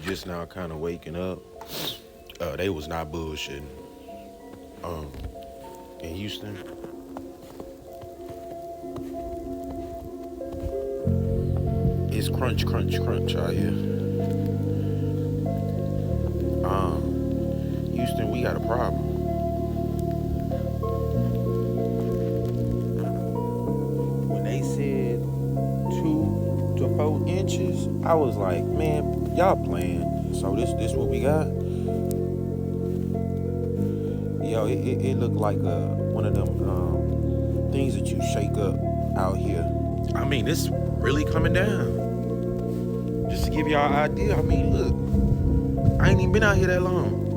just now kind of waking up. They was not bullshitting. Um, in Houston, it's crunch, crunch, crunch out here. Houston, we got a problem. When they said 2 to 4 inches, I was like, man, y'all playing. So this what we got? Yo, it looked like one of them things that you shake up out here. I mean, it's really coming down. Just to give y'all an idea, I mean, look, I ain't even been out here that long.